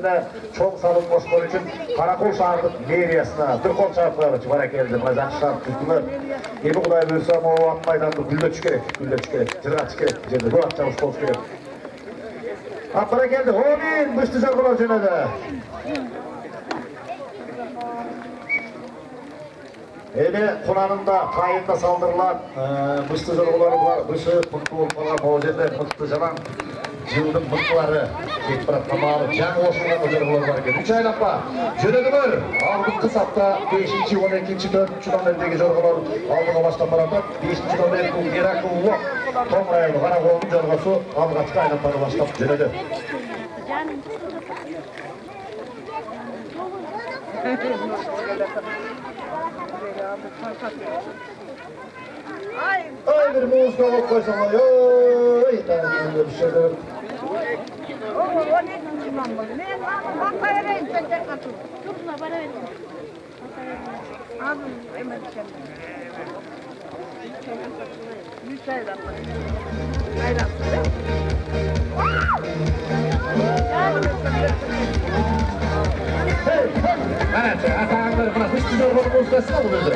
yerine çok salınmış için Karakol şahırlık meriyasına bir kol çarpıları var geldi. Mazan şart tuttular. Ebi Kuday bölsem o at maydanda gülle gerek, zırga çıkerek, cedi bu at çavuş kol gerek. Atlara geldi, Homin, bıştı jargolar jönede. Ebi Kunan'ında, kayında saldırılan bıştı jargoları var, bışı, mıktı olmalar, mavzede, mıktı jalan. Yıldım mıkları, ekbrat tamamı, can oşundan jargolar var ekan. 3 aylappa, jönediler. Aldın hafta 5-ci, 12-ci, 4-cü nomerdeki jargolar aldığına baştan baratar. 5-ci nomerdeki bu Gerakıllı, Tom rayonu, Karakol'un jargosu algaçka aylapları başlap jönedi. Ay bir muz kalıp koysam ay oy tanrım bir şey değil. O ne tutmam bunu? Ne bankaya verecek atı. Turna bana ver. Aldım hemen kendime. Bir çay da var. Hayran. Evet, atanları bırak. Hiç zorbalık uzgasına mı dedi?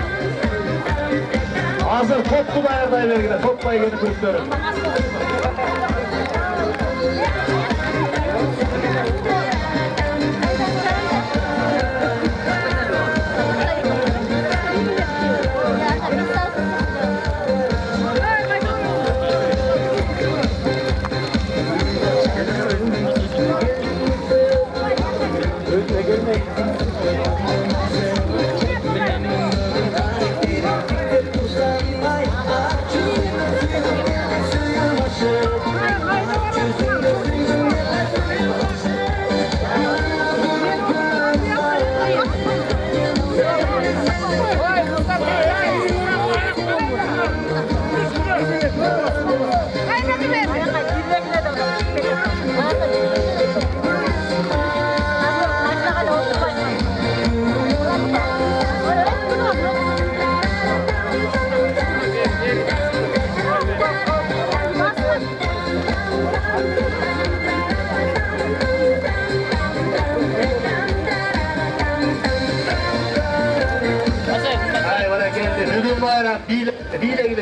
Hazır toplu bayardayı vergide. Toplayı yeni kulüplerim.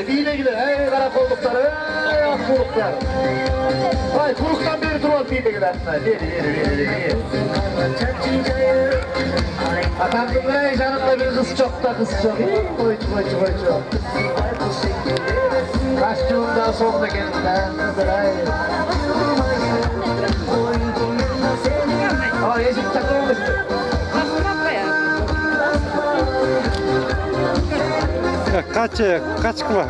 Dile gide, ey karakolluklar, ey akkulluklar. Ay kuruktan beri turol dile gidersinler, deli. Atandım ey canımda bir kız çok da kız çok. Koy. Kaçtığımdan sonra kendinden kızlar ay. Ama yeşil takılmıştı.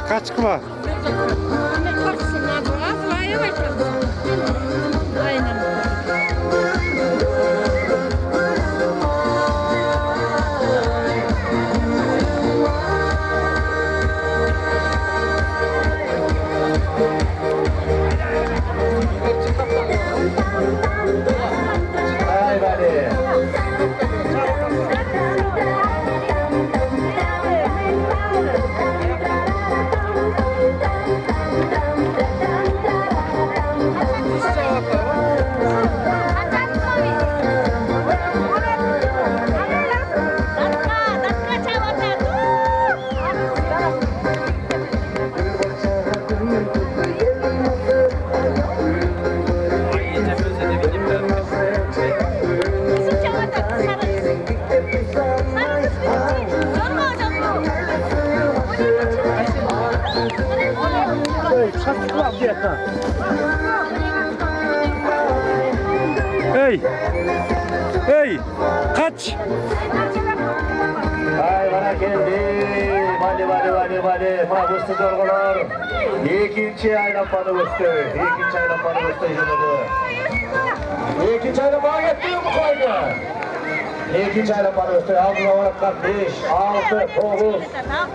Kaç kıva? Aynen. Ay bari. Hey, kaç? Ay bana geldi. Vali. Mabıstı zorgular. İkinci aylampanı göster. İkinci aylampanı göster. İkinci aylampanı getiriyor mu koydu? İkinci aylampanı göster. Altına olarak 5, 6, 9.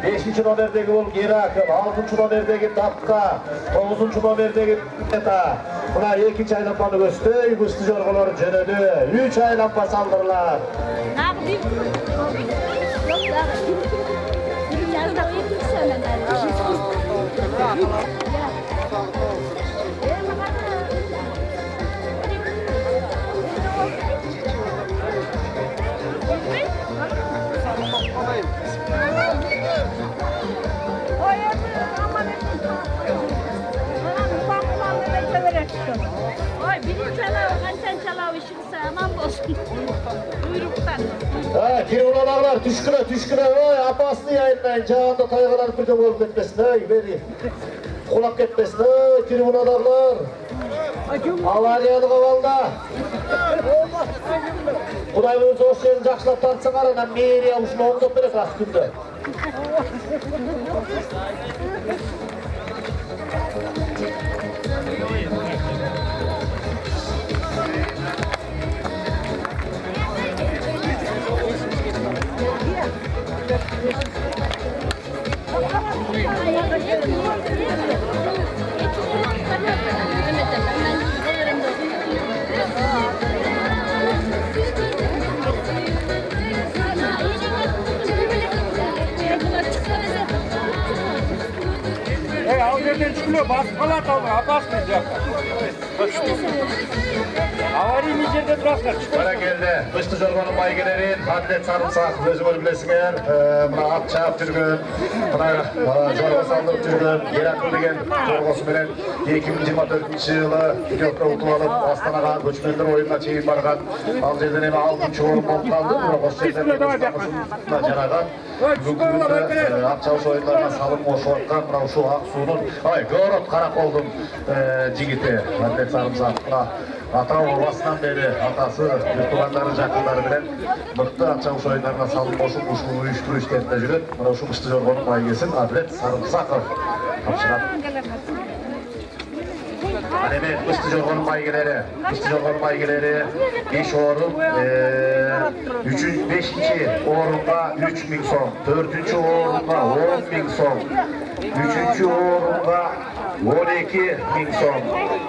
5. nomerdeki bol geri akıl. 6. nomerdeki tapka. 9. nomerdeki eta. Buna ikinci aylampanı göster. Mabıstı zorgular jönödü. 3 aylampa saldırılar. aman olsun. Buyruktan. Ha, Kirunadağlar, tüşküne, oy, apasını yayınlayın, cağında taygalar birden olup etmesin, hey, veri. Kulak etmesin, hey, Kirunadağlar. Avariyalı kavalda. Kuday özü o şeyini жақшылап tanıtsın aradan, meyri yavuşunu ondop berek az günde. Al yerden çıkıyor. Basmalar kaldı. Basmayacak. Avari Nijer'de duraslar. Bana geldi. Dıştı Jorgon'un baygilerin, Hadlet Sarımsak, özümür bilesinger, buna at çağıp жүрген, buna Jorgo saldırıp жүрген, yer akıllıgen Jorgosu bilen 2024 yılı Tokyo'da utup alıp Astana'ga göçmenler oyununa çeyip bargan, al жерден эми 6-чы орун болуп kaldı, buna осы жерден жараган. Бүгүнкү күндө ат чабыш оюндарына салым кошуп аткан мына ушул ак суунун, Город Караколдун жигити Hadlet Sarımsak, ата бабасынан бери атасы, туугандары, жакындары менен мыкты ат чабыш оюндарына салым кошуп ушул уюштуруу иштеринде жүрөт. Мына ушул Дышты Жоргонун байгесин Hadlet Sarımsаков тапшырат. Эми Дышты Жоргонун байгелери 5 орун, 5-нчи орунга 3000 сом, 4-нчү орунга 10.000 сом, 3-нчү орунга 12.000 сом,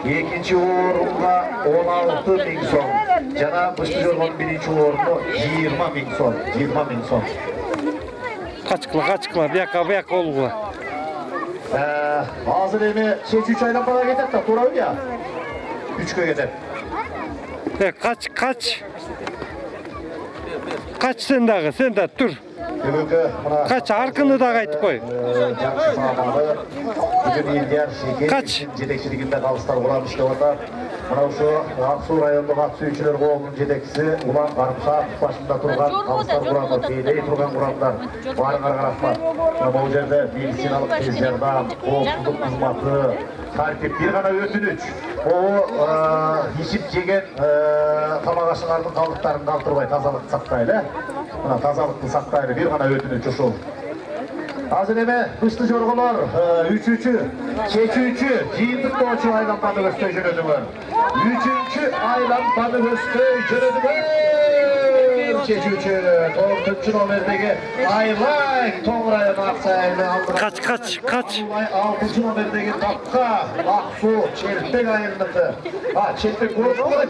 2-нчи орунга 16.000 сом, жана Дышты Жоргонун 1-нчи орunu 20.000 сом, 20.000 сом. Kaçkıla, bir yaka olgular. Hazır evi 3 aydan para getir de duralım ya. 3 köy getir. Kaç sen de dur. Kaç arkını da kayıt koy. Bugün İlger Kaç? Jedekçiliginde kalışlar ulan işte orada. Bana şu Aksu rayonlu Aksu üçüler koğunun jedekçisi ulan Karımsak başında durgan kalışlar kuranlar, beyley durgan kuranlar. Varın arkaraklar. Bu yerde medisinalık tez yardım, koğusluluk hizmatı, tartip bir gana ötünüç. O içip jegen tamak aşılarının kaldıklarını kaldırmay tazalık saktaylı. Buna tazalıklı saktaylı bir gana ötünüç uşul. Hazır eme Dıştı Jorgolar 3-3'ü, 2-3'ü, jiyindik doğuçu aylanpanı gösteri jönödüңөр. 3-3'ü aylanpanı gösteri jönödüңөр. 2-3'ü, 4-3 nomerdeki Aylay Toğray'ın aksayını aldılar. Kaç. 6-cı nomerdeki Takka, Aksu, Çelpek ayınlıkı. Çelpek Gorut mu var?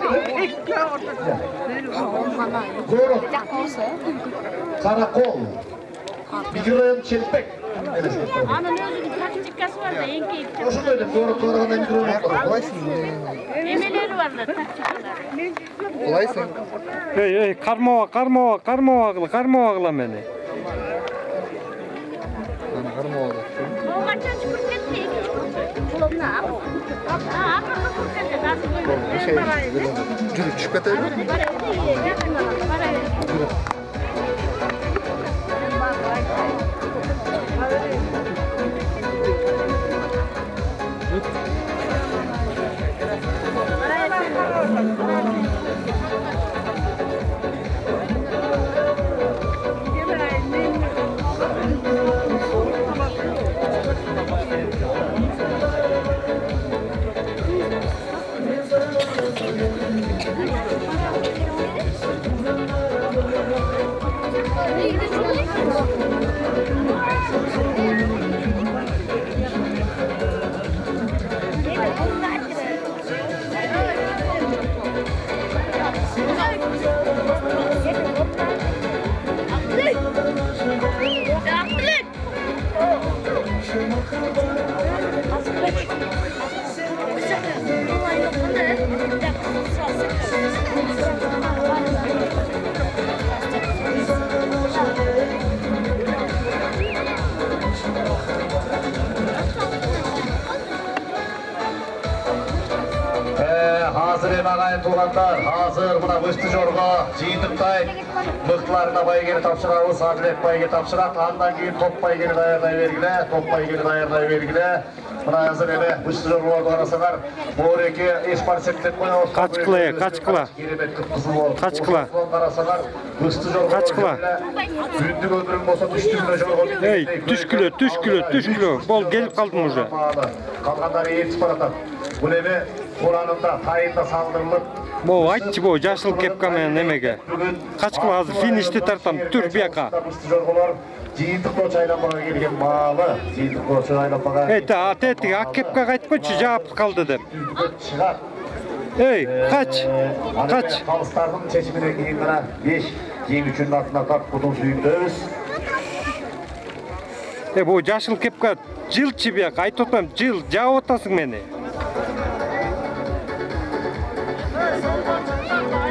Gorut. Karakol. Mikroyun Çelpek. Anın özünün taktikası var da en keyifli. Hoşum öyle, Gorut Gorut'da mikroyun yok. Emeleri var da taktikalar. Kolaysın. Hey, karmavagla beni. Karma oldu. O kaçan çıkıp gitti. Kulağına al. Akıllı kurtaracak. Nasıl böyle? Cürü çıkıp eteyim mi? Tuğlanlar hazır buna Vıştı Jorga Ciyindiktay mıhtılarına baygeri tapşırağımız Adilek baygeri tapşırak andan keyin top baygeri dayarday vergile top baygeri dayarday vergile buna hazır ele Vıştı Jorgalardı arasalar Boreki eşpar septek koya Kaç kıla, kaç kıla? Kaç kıla? Vıştı Jorgalar Kaç kıla? Gündük öldürün bolsa düştü Jorgalar Ey, düş kilo. Bol gelip kaldım уже. Kalganları yetişip baratan bu nemi Kur'an'ında tayında saldırılıp Bu aytçı bu yaşıl kepkamen nemege. Kaç kilo hazır finişte tartam. Tür bir yaka. Жиынтық доч айланбаға келген малы, жиынтық доч айланбаға Eti ak kepka айтпачы жаап kaldı деп. шығады. Ey, kaç? Қалыстардың шешімінен кейін ғана 5 жеңушінің атына тап құтын сүйіндіміз. Bu yaşıl kepka жылчы bir yaka. Ayt otmam жыл жаап отасың meni.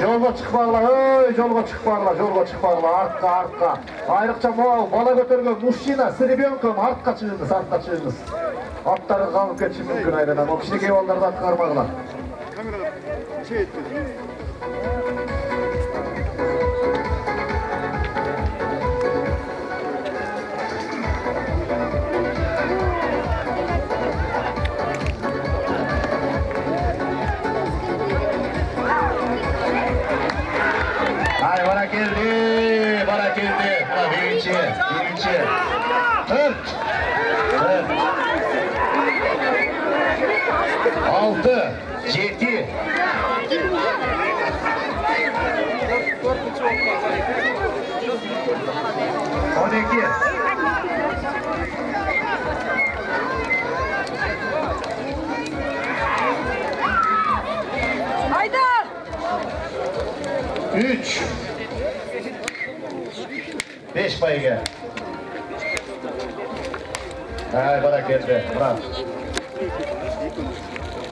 Жолға шықпағыла, артқа. Айрықша бала көтерген мужчина, с ребенком артқа шығыңыз. Аттары қалып кетші мүмкін айдан. Ол кішінекей балдарды артқа қармағыла. Bana geldi. Birinci. 40. 6. 7. 12. Haydar! 3. 5 payı gel. Bana geldi. Bravo.